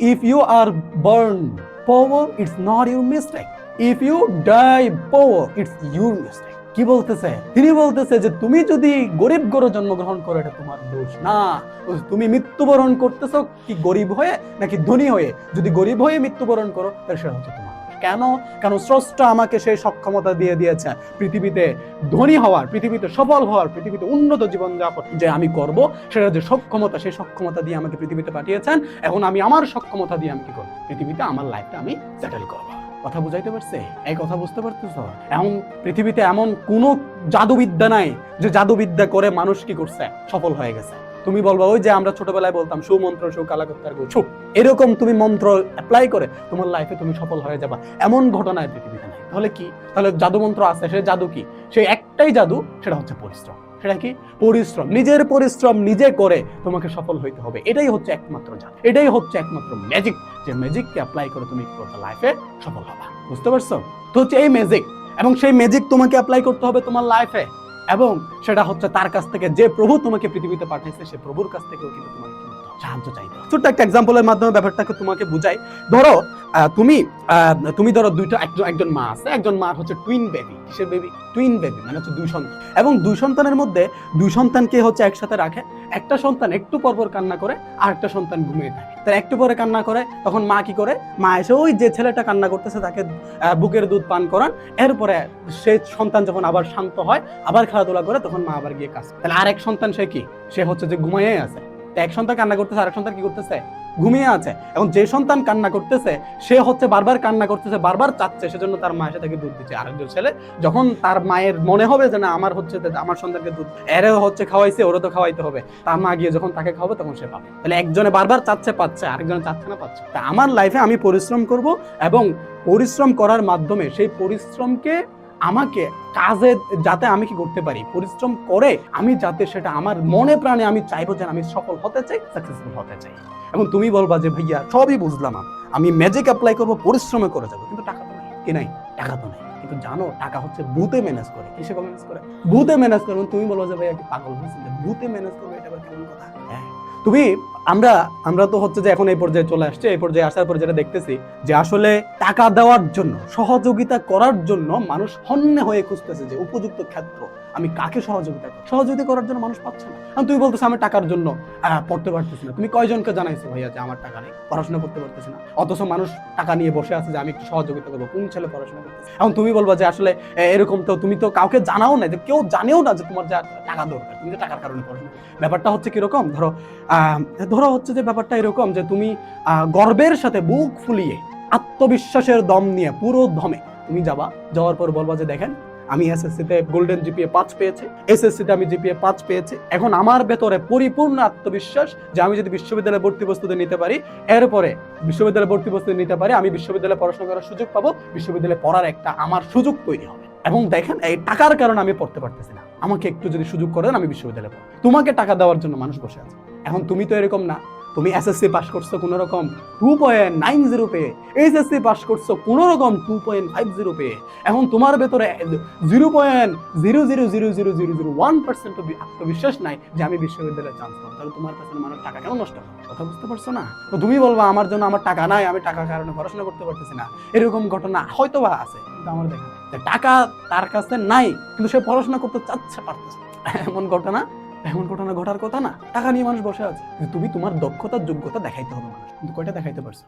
If you are born poor, it's not your mistake. If you die poor, it's your mistake. কি বলতেছে? তিনি বলতেছে যে তুমি যদি গরিব ঘরে জন্মগ্রহণ করো এটা তোমার দোষ না। তুমি মৃত্যুবরণ করতেছো কি গরিব হয়ে নাকি ধনী হয়ে? যদি গরিব হয়ে মৃত্যুবরণ করো তাহলে সেটা হচ্ছে তোমার। কেন? কারণ স্রষ্টা আমাকে সেই সক্ষমতা দিয়ে দিয়েছে পৃথিবীতে ধনী হওয়ার, পৃথিবীতে সফল হওয়ার, পৃথিবীতে উন্নত জীবনযাপন যে আমি করব, সেটা যে সক্ষমতা, সেই সক্ষমতা দিয়ে আমাকে পৃথিবীতে পাঠিয়েছেন। এখন আমি আমার সক্ষমতা দিয়ে আমি কি করব? পৃথিবীতে আমার লাইফটা আমি সেটেল করব। কথা বুঝাইতে পারছে? এই কথা বুঝতে পারতেছো? এখন পৃথিবীতে এমন কোনো জাদুবিদ্যা নাই যে জাদুবিদ্যা করে মানুষ কি করছে সফল হয়ে গেছে। তুমি বলবা ওই যে আমরা ছোটবেলায় বলতাম সুমন্ত্র সু কালাকত্তার গো ছু, এরকম তুমি মন্ত্র অ্যাপ্লাই করে তোমার লাইফে তুমি সফল হয়ে যাবা, এমন ঘটনায় পৃথিবীতে নাই। তাহলে কি? তাহলে জাদু মন্ত্র আছে, সে জাদু কি? সেই একটাই জাদু, সেটা হচ্ছে পরিশ্রম। সেটা কি? পরিশ্রম। নিজের পরিশ্রম নিজে করে তোমাকে সফল হইতে হবে। এটাই হচ্ছে একমাত্র জাদু, এটাই হচ্ছে একমাত্র ম্যাজিক, যে ম্যাজিককে অ্যাপ্লাই করে তুমি লাইফে সফল হবা। বুঝতে পারছো? তো হচ্ছে এই ম্যাজিক, এবং সেই ম্যাজিক তোমাকে অ্যাপ্লাই করতে হবে তোমার লাইফে, এবং সেটা হচ্ছে তার কাছ থেকে, যে প্রভু তোমাকে পৃথিবীতে পাঠাইছে সে প্রভুর কাছ থেকেও কিন্তু তোমাকে সাহায্য চাইতে হবে। ছোট্ট একটা এক্সাম্পলের মাধ্যমে ব্যাপারটাকে তোমাকে বুঝাই। ধরো তুমি ধরো একজন মা আছে, একজন মা হচ্ছে টুইন বেবি। কিসের বেবি? টুইন বেবি মানে হচ্ছে দুই সন্তান, এবং দুই সন্তানের মধ্যে দুই সন্তানকে হচ্ছে একসাথে রাখে। একটা সন্তান একটু পরপর কান্না করে, আর একটা সন্তান ঘুমিয়ে থাকে। তার একটু পরে কান্না করে, তখন মা কি করে? মা এসে ওই যে ছেলেটা কান্না করতেছে তাকে বুকের দুধ পান করান। এরপরে সেই সন্তান যখন আবার শান্ত হয়, আবার খেলাধুলা করে, তখন মা আবার গিয়ে কাজ। তাহলে আরেক সন্তান সে কি? সে হচ্ছে যে ঘুমিয়ে আছে। এক সন্তান কান্না করতেছে, আরেক সন্তান কি করতেছে? ঘুমিয়ে আছে। এবং যে সন্তান কান্না করতেছে সে হচ্ছে বারবার কান্না করতেছে, বারবার চাচ্ছে, সেজন্য তার মা এসে তাকে দুধ দিচ্ছে। আরেকজন ছেলে যখন তার মায়ের মনে হবে যে না আমার হচ্ছে আমার সন্তানকে দুধ এরে হচ্ছে খাওয়াইছে, ওরা তো খাওয়াইতে হবে, তার মা গিয়ে যখন তাকে খাওয়াবে তখন সে পাবে। তাহলে একজনে বারবার চাচ্ছে পাচ্ছে, আরেকজনে চাচ্ছে না পাচ্ছে। তা আমার লাইফে আমি পরিশ্রম করব, এবং পরিশ্রম করার মাধ্যমে সেই পরিশ্রমকে আমাকে কাজে যাতে আমি কি করতে পারি, পরিশ্রম করে আমি যাতে সেটা আমার মনে প্রাণে আমি চাইবো যে আমি সফল হতে চাই, সাকসেসফুল হতে চাই। এবং তুমি বলবা যে ভাইয়া সবই বুঝলাম, আমি ম্যাজিক অ্যাপ্লাই করবো, পরিশ্রমে করে যাবো, কিন্তু টাকা তো নাই। কি নাই? টাকা তো নাই। কিন্তু জানো টাকা হচ্ছে ভূতে ম্যানেজ করে। কিসে ম্যানেজ করে? ভূতে ম্যানেজ করে। তুমি বলো যে ভাইয়া কি পাগল হয়েছে, যে ভূতে ম্যানেজ করবে, এটা আবার কেমন কথা? হ্যাঁ, তুমি আমরা তো হচ্ছে যে এখন এই পর্যায়ে চলে আসছে। এই পর্যায়ে আসার পর যেটা দেখতেছি যে আসলে টাকা দেওয়ার জন্য, সহযোগিতা করার জন্য মানুষ হন্যে হয়ে খুঁজতেছে যে উপযুক্ত ক্ষেত্র আমি কাকে সহযোগিতা করার জন্য মানুষ পাচ্ছে না। কারণ তুমি বলতেছো আমি টাকার জন্য পড়তে পারতেছি না। তুমি কয়জনকে জানাইছো ভাইয়া যে আমার টাকা নেই, পড়াশোনা করতে পারতেছি না? অথচ মানুষ টাকা নিয়ে বসে আছে যে আমি একটু সহযোগিতা করবো, কোন ছেলে পড়াশোনা করতেছে। এখন তুমি বলবা যে আসলে এরকম তো তুমি তো কাউকে জানাও না, যে কেউ জানেও না যে তোমার যা টাকা দরকার, তুমি যে টাকার কারণে পড়াশোনা। ব্যাপারটা হচ্ছে কিরকম? ধরো হচ্ছে যে ব্যাপারটা এরকম যে তুমি গর্বের সাথে বুক ফুলিয়ে আত্মবিশ্বাসের দম নিয়ে পুরো দমে তুমি যাওয়ার পর বলবা যে দেখেন আমি এসএসসিতে গোল্ডেন জিপিএ 5 পেয়েছি, এসএসসিতে আমি জিপিএ 5 পেয়েছি। এখন আমার ভেতরে পরিপূর্ণ আত্মবিশ্বাস যে আমি যদি বিশ্ববিদ্যালয়ে ভর্তি প্রস্তুতি নিতে পারি, এরপরে বিশ্ববিদ্যালয়ে ভর্তি প্রস্তুতি নিতে পারি, আমি বিশ্ববিদ্যালয়ে পড়াশোনা করার সুযোগ পাবো, বিশ্ববিদ্যালয়ে পড়ার একটা আমার সুযোগ তৈরি হবে। এবং দেখেন এই টাকার কারণে আমি পড়তে পারতেছি না, আমাকে একটু যদি সুযোগ করে দেন আমি বিশ্ববিদ্যালয়ে পড়ব। তোমাকে টাকা দেওয়ার জন্য মানুষ বসে আছে। এখন তুমি তো এরকম না, তুমি এসএসসি পাস করছো কোন রকম 2.90 পেয়ে, এইচএসসি পাস করছো কোন রকম 2.50 পেয়ে। এখন তোমার ভেতরে 0.0000001% আত্মবিশ্বাস নাই যে আমি বিশ্ববিদ্যালয়ে চান্স পাবো। তাহলে তোমার কাছে মানুষ টাকা কেন নষ্ট করে? কথা বুঝতে পারছো না? তো তুমি বলবা আমার জন্য আমার টাকা নাই, আমি টাকার কারণে পড়াশোনা করতে পারতেছি না। এরকম ঘটনা হয়তো বা আছে, কিন্তু আমার দেখা নাই। টাকা তার কাছে নাই কিন্তু সে পড়াশোনা করতে চাচ্ছে, পারতেছে। এমন ঘটনা ঘটার কথা না। টাকা নিয়ে মানুষ বসে আছে। তুমি তোমার দক্ষতার যোগ্যতা দেখাইতে হবে মানুষ, কিন্তু কয়টা দেখাইতে পারছো?